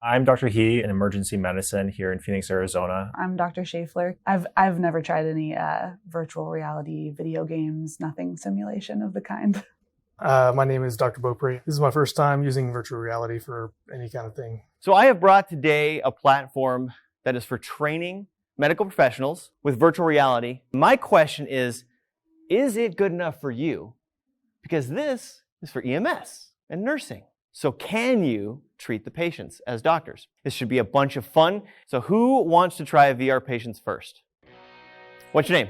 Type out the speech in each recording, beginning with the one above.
I'm Dr. He in emergency medicine here in Phoenix, Arizona. I'm Dr. Schaeffler. I've never tried any virtual reality video games, nothing simulation of the kind. My name is Dr. Beaupre. This is my first time using virtual reality for any kind of thing. So I have brought today a platform that is for training medical professionals with virtual reality. My question is it good enough for you? Because this is for EMS and nursing. So can you treat the patients as doctors? This should be a bunch of fun. So who wants to try VRpatients first? What's your name?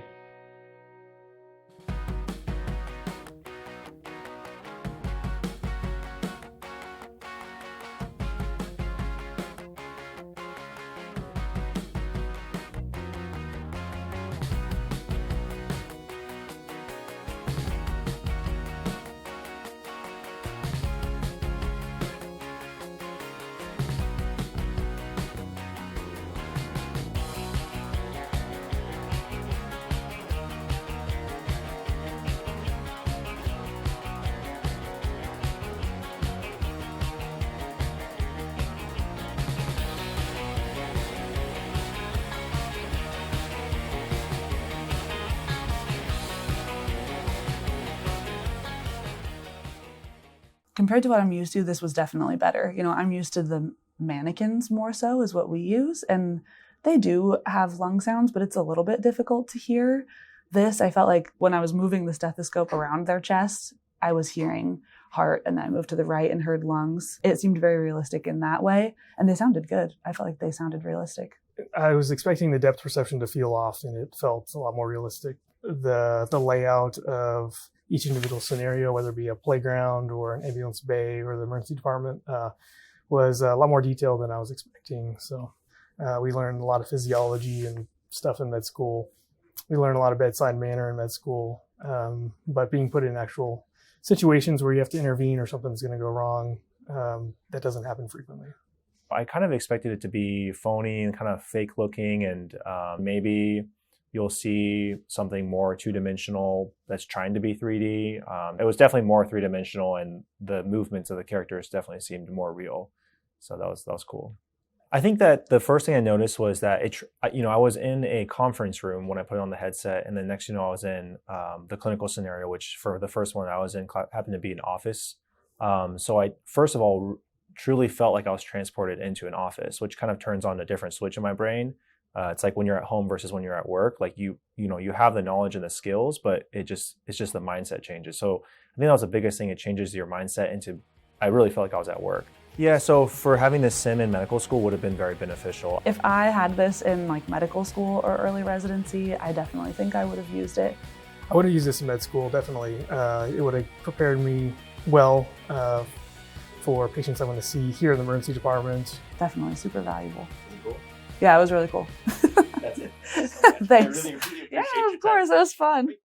Compared to what I'm used to, this was definitely better. You know, I'm used to the mannequins more so is what we use, and they do have lung sounds, but it's a little bit difficult to hear. This, I felt like when I was moving the stethoscope around their chest, I was hearing heart, and then I moved to the right and heard lungs. It seemed very realistic in that way, and they sounded good. I felt like they sounded realistic. I was expecting the depth perception to feel off, and it felt a lot more realistic. The layout of each individual scenario, whether it be a playground or an ambulance bay or the emergency department, was a lot more detailed than I was expecting. So we learned a lot of physiology and stuff in med school. We learned a lot of bedside manner in med school, but being put in actual situations where you have to intervene or something's going to go wrong, that doesn't happen frequently. I kind of expected it to be phony and kind of fake looking, and maybe you'll see something more two-dimensional that's trying to be 3D. It was definitely more three-dimensional, and the movements of the characters definitely seemed more real. So that was cool. I think that the first thing I noticed was that I was in a conference room when I put on the headset, and then next I was in the clinical scenario, which for the first one I was in happened to be an office. So I first of all truly felt like I was transported into an office, which kind of turns on a different switch in my brain. It's like when you're at home versus when you're at work. Like you have the knowledge and the skills, but it's just the mindset changes. So I think that was the biggest thing. It changes your mindset into. I really felt like I was at work. Yeah. So for having this sim in medical school would have been very beneficial. If I had this in like medical school or early residency, I definitely think I would have used it. I would have used this in med school, definitely. It would have prepared me well for patients I want to see here in the emergency department. Definitely super valuable. Cool. Yeah, it was really cool. That's it. Thanks. I really appreciate Yeah, of course, it was fun.